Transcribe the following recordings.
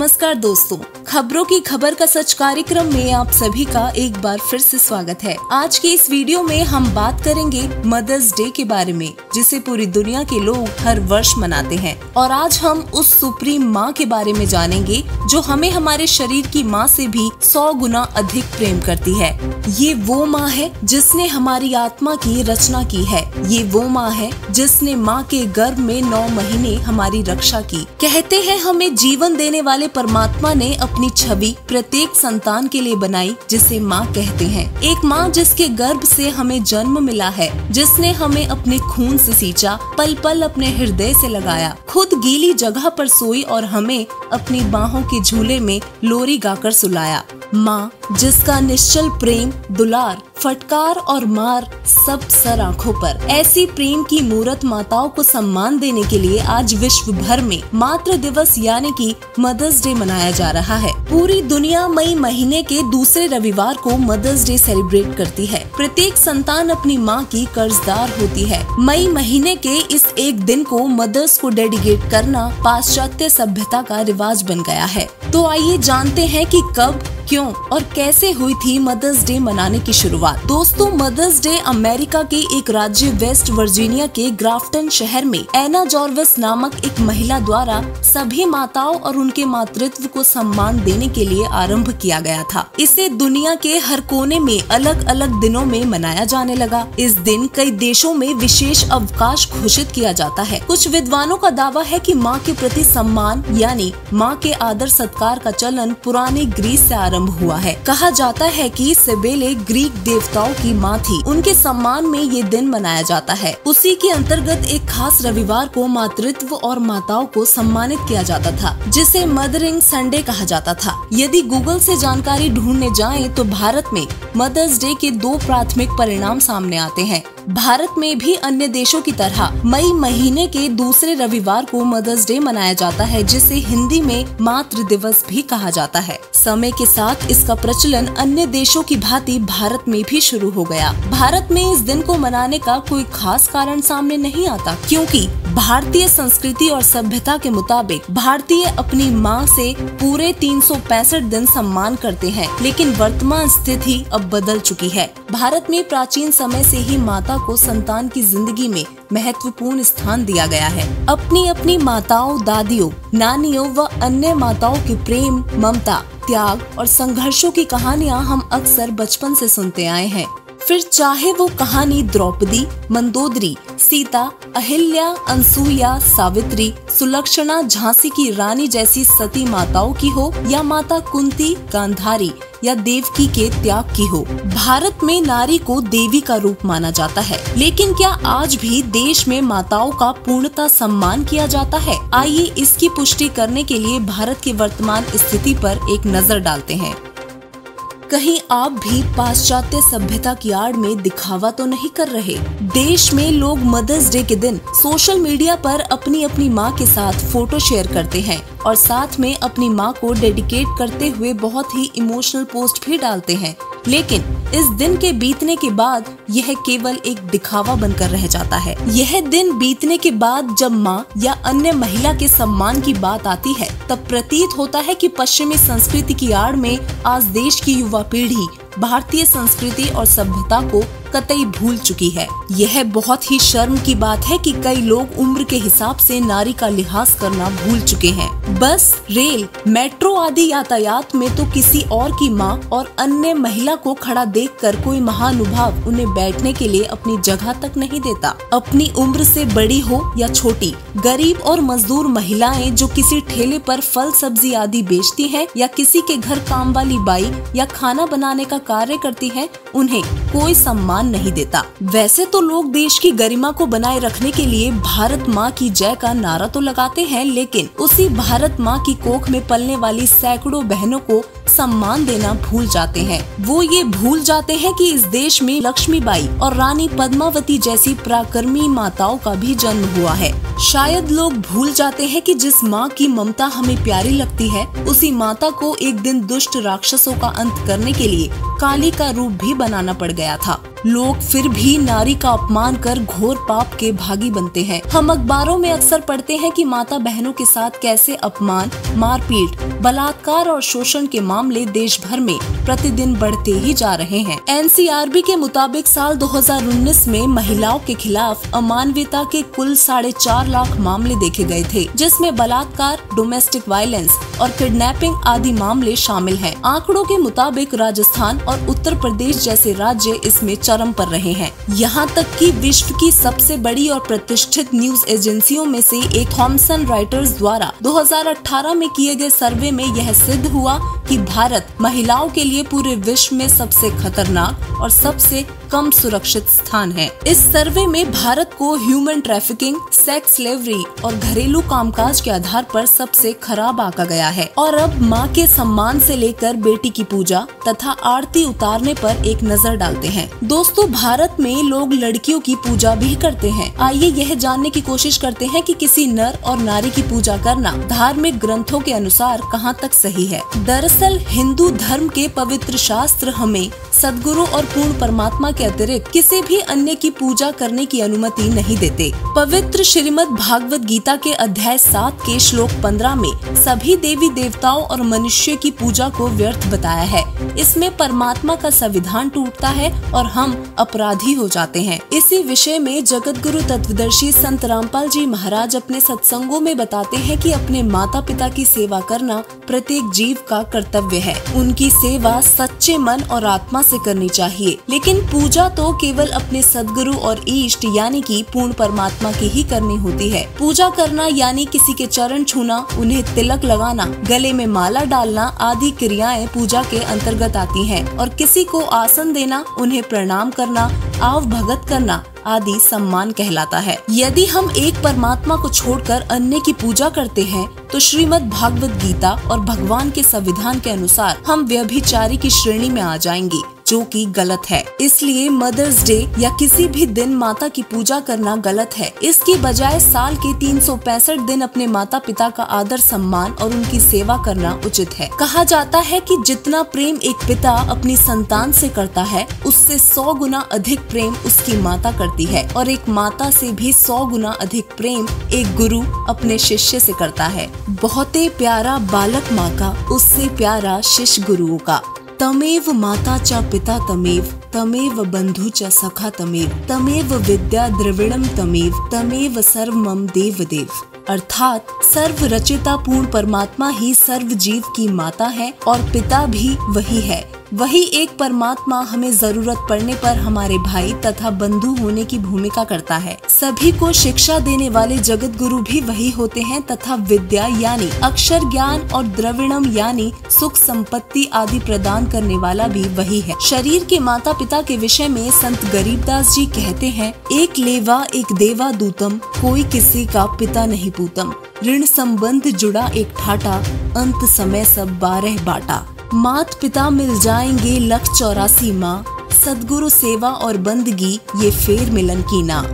नमस्कार दोस्तों, खबरों की खबर का सच कार्यक्रम में आप सभी का एक बार फिर से स्वागत है। आज की इस वीडियो में हम बात करेंगे मदर्स डे के बारे में, जिसे पूरी दुनिया के लोग हर वर्ष मनाते हैं। और आज हम उस सुप्रीम माँ के बारे में जानेंगे जो हमें हमारे शरीर की माँ से भी 100 गुना अधिक प्रेम करती है। ये वो माँ है जिसने हमारी आत्मा की रचना की है। ये वो माँ है जिसने माँ के गर्भ में 9 महीने हमारी रक्षा की। कहते हैं हमें जीवन देने वाले परमात्मा ने अपनी छवि प्रत्येक संतान के लिए बनाई, जिसे माँ कहते हैं। एक माँ जिसके गर्भ से हमें जन्म मिला है, जिसने हमें अपने खून से सींचा, पल पल अपने हृदय से लगाया, खुद गीली जगह पर सोई और हमें अपनी बाहों के झूले में लोरी गाकर सुलाया। माँ जिसका निश्चल प्रेम, दुलार, फटकार और मार सब सर आँखों पर। ऐसी प्रेम की मूरत माताओं को सम्मान देने के लिए आज विश्व भर में मातृ दिवस यानी कि मदर्स डे मनाया जा रहा है। पूरी दुनिया मई महीने के दूसरे रविवार को मदर्स डे सेलिब्रेट करती है। प्रत्येक संतान अपनी माँ की कर्जदार होती है। मई महीने के इस एक दिन को मदर्स को डेडिकेट करना पाश्चात्य सभ्यता का रिवाज बन गया है। तो आइए जानते हैं कि कब, क्यों और कैसे हुई थी मदर्स डे मनाने की शुरुआत। दोस्तों, मदर्स डे अमेरिका के एक राज्य वेस्ट वर्जीनिया के ग्राफ्टन शहर में एना जॉर्विस नामक एक महिला द्वारा सभी माताओं और उनके मातृत्व को सम्मान देने के लिए आरंभ किया गया था। इसे दुनिया के हर कोने में अलग अलग दिनों में मनाया जाने लगा। इस दिन कई देशों में विशेष अवकाश घोषित किया जाता है। कुछ विद्वानों का दावा है कि माँ के प्रति सम्मान यानी माँ के आदर सत्कार का चलन पुराने ग्रीस से आरंभ हुआ है। कहा जाता है कि सेबेले ग्रीक देवताओं की माँ थी। उनके सम्मान में ये दिन मनाया जाता है। उसी के अंतर्गत एक खास रविवार को मातृत्व और माताओं को सम्मानित किया जाता था, जिसे मदरिंग संडे कहा जाता था। यदि गूगल से जानकारी ढूंढने जाएं तो भारत में मदर्स डे के 2 प्राथमिक परिणाम सामने आते हैं। भारत में भी अन्य देशों की तरह मई महीने के दूसरे रविवार को मदर्स डे मनाया जाता है, जिसे हिंदी में मातृ दिवस भी कहा जाता है। समय के साथ इसका प्रचलन अन्य देशों की भांति भारत में भी शुरू हो गया। भारत में इस दिन को मनाने का कोई खास कारण सामने नहीं आता, क्योंकि भारतीय संस्कृति और सभ्यता के मुताबिक भारतीय अपनी माँ से पूरे 365 दिन सम्मान करते हैं। लेकिन वर्तमान स्थिति अब बदल चुकी है। भारत में प्राचीन समय से ही माता को संतान की जिंदगी में महत्वपूर्ण स्थान दिया गया है। अपनी अपनी माताओं, दादियों, नानियों व अन्य माताओं के प्रेम, ममता, त्याग और संघर्षों की कहानियाँ हम अक्सर बचपन से सुनते आए हैं। फिर चाहे वो कहानी द्रौपदी, मंदोदरी, सीता, अहिल्या, अनसुईया, सावित्री, सुलक्षणा, झांसी की रानी जैसी सती माताओं की हो, या माता कुंती, गांधारी या देवकी के त्याग की हो, भारत में नारी को देवी का रूप माना जाता है। लेकिन क्या आज भी देश में माताओं का पूर्णतः सम्मान किया जाता है? आइए इसकी पुष्टि करने के लिए भारत की वर्तमान स्थिति पर एक नजर डालते हैं। कहीं आप भी पाश्चात्य सभ्यता की आड़ में दिखावा तो नहीं कर रहे? देश में लोग मदर्स डे के दिन सोशल मीडिया पर अपनी अपनी माँ के साथ फोटो शेयर करते हैं और साथ में अपनी माँ को डेडिकेट करते हुए बहुत ही इमोशनल पोस्ट भी डालते हैं। लेकिन इस दिन के बीतने के बाद यह केवल एक दिखावा बनकर रह जाता है। यह दिन बीतने के बाद जब माँ या अन्य महिला के सम्मान की बात आती है, तब प्रतीत होता है कि पश्चिमी संस्कृति की आड़ में आज देश की युवा पीढ़ी भारतीय संस्कृति और सभ्यता को कतई भूल चुकी है। यह बहुत ही शर्म की बात है कि कई लोग उम्र के हिसाब से नारी का लिहाज करना भूल चुके हैं। बस, रेल, मेट्रो आदि यातायात में तो किसी और की माँ और अन्य महिला को खड़ा देखकर कोई महानुभाव उन्हें बैठने के लिए अपनी जगह तक नहीं देता। अपनी उम्र से बड़ी हो या छोटी, गरीब और मजदूर महिलाएं जो किसी ठेले पर फल सब्जी आदि बेचती हैं या किसी के घर काम वाली बाई या खाना बनाने का कार्य करती हैं, उन्हें कोई सम्मान नहीं देता। वैसे तो लोग देश की गरिमा को बनाए रखने के लिए भारत माँ की जय का नारा तो लगाते हैं, लेकिन उसी भारत माँ की कोख में पलने वाली सैकड़ों बहनों को सम्मान देना भूल जाते हैं। वो ये भूल जाते हैं कि इस देश में लक्ष्मीबाई और रानी पद्मावती जैसी पराक्रमी माताओं का भी जन्म हुआ है। शायद लोग भूल जाते हैं कि जिस माँ की ममता हमें प्यारी लगती है, उसी माता को एक दिन दुष्ट राक्षसों का अंत करने के लिए काली का रूप भी बनाना पड़ गया था। लोग फिर भी नारी का अपमान कर घोर पाप के भागी बनते हैं। हम अखबारों में अक्सर पढ़ते हैं कि माता बहनों के साथ कैसे अपमान, मारपीट, बलात्कार और शोषण के मामले देश भर में प्रतिदिन बढ़ते ही जा रहे हैं। NCRB के मुताबिक साल 2019 में महिलाओं के खिलाफ अमानवीयता के कुल 4.5 लाख मामले देखे गए थे, जिसमें बलात्कार, डोमेस्टिक वायलेंस और किडनैपिंग आदि मामले शामिल हैं। आंकड़ों के मुताबिक राजस्थान और उत्तर प्रदेश जैसे राज्य इसमें चरम पर रहे हैं। यहाँ तक कि विश्व की सबसे बड़ी और प्रतिष्ठित न्यूज एजेंसियों में से एक थॉमसन राइटर्स द्वारा 2018 में किए गए सर्वे में यह सिद्ध हुआ कि भारत महिलाओं के लिए पूरे विश्व में सबसे खतरनाक और सबसे कम सुरक्षित स्थान है। इस सर्वे में भारत को ह्यूमन ट्रैफिकिंग, सेक्स स्लेवरी और घरेलू कामकाज के आधार पर सबसे खराब आंका गया है। और अब माँ के सम्मान से लेकर बेटी की पूजा तथा आरती उतारने पर एक नजर डालते हैं। दोस्तों, भारत में लोग लड़कियों की पूजा भी करते हैं। आइए यह जानने की कोशिश करते हैं कि किसी नर और नारी की पूजा करना धार्मिक ग्रंथों के अनुसार कहाँ तक सही है। दरअसल हिंदू धर्म के पवित्र शास्त्र हमें सद्गुरु और पूर्ण परमात्मा के अतिरिक्त किसी भी अन्य की पूजा करने की अनुमति नहीं देते। पवित्र श्रीमद् भागवत गीता के अध्याय 7 के श्लोक 15 में सभी देवी देवताओं और मनुष्य की पूजा को व्यर्थ बताया है। इसमें परमात्मा का संविधान टूटता है और हम अपराधी हो जाते हैं। इसी विषय में जगत गुरु तत्वदर्शी संत रामपाल जी महाराज अपने सत्संगों में बताते हैं कि अपने माता पिता की सेवा करना प्रत्येक जीव का कर्तव्य है। उनकी सेवा सच्चे मन और आत्मा से करनी चाहिए, लेकिन पूजा तो केवल अपने सद्गुरु और इष्ट यानी कि पूर्ण परमात्मा की ही करनी होती है। पूजा करना यानी किसी के चरण छूना, उन्हें तिलक लगाना, गले में माला डालना आदि क्रियाएं पूजा के अंतर्गत आती हैं। और किसी को आसन देना, उन्हें प्रणाम करना, आव भगत करना आदि सम्मान कहलाता है। यदि हम एक परमात्मा को छोड़कर अन्य की पूजा करते हैं तो श्रीमद् भागवत गीता और भगवान के संविधान के अनुसार हम व्यभिचारी की श्रेणी में आ जाएंगे, जो कि गलत है। इसलिए मदर्स डे या किसी भी दिन माता की पूजा करना गलत है। इसकी बजाय साल के 365 दिन अपने माता पिता का आदर सम्मान और उनकी सेवा करना उचित है। कहा जाता है कि जितना प्रेम एक पिता अपनी संतान से करता है, उससे 100 गुना अधिक प्रेम उसकी माता करती है, और एक माता से भी 100 गुना अधिक प्रेम एक गुरु अपने शिष्य से करता है। बहुत ही प्यारा बालक माँ का, उससे प्यारा शिष्य गुरुओं का। तमेव माता च पिता तमेव, तमेव बंधु च सखा तमेव, तमेव विद्या द्रविणम तमेव, तमेव सर्वमम देव देव। अर्थात सर्व रचिता पूर्ण परमात्मा ही सर्व जीव की माता है और पिता भी वही है। वही एक परमात्मा हमें जरूरत पड़ने पर हमारे भाई तथा बंधु होने की भूमिका करता है। सभी को शिक्षा देने वाले जगत गुरु भी वही होते हैं तथा विद्या यानी अक्षर ज्ञान और द्रविणम यानी सुख संपत्ति आदि प्रदान करने वाला भी वही है। शरीर के माता पिता के विषय में संत गरीबदास जी कहते हैं, एक लेवा एक देवा दूतम, कोई किसी का पिता नहीं पूतम। ऋण संबंध जुड़ा एक ठाटा, अंत समय सब 12 बाटा। मात पिता मिल जाएंगे 184 माँ, सद्गुरु सेवा और बंदगी ये फेर मिलन की ना।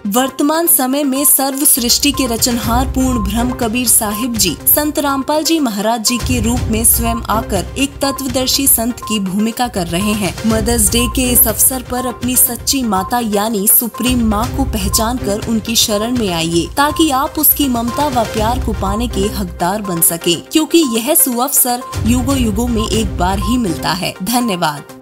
वर्तमान समय में सर्व सृष्टि के रचनहार पूर्ण ब्रह्म कबीर साहिब जी संत रामपाल जी महाराज जी के रूप में स्वयं आकर एक तत्वदर्शी संत की भूमिका कर रहे हैं। मदर्स डे के इस अवसर पर अपनी सच्ची माता यानी सुप्रीम माँ को पहचान कर उनकी शरण में आइए, ताकि आप उसकी ममता व प्यार को पाने के हकदार बन सके, क्योंकि यह सुअवसर युगों युगों में एक बार ही मिलता है। धन्यवाद।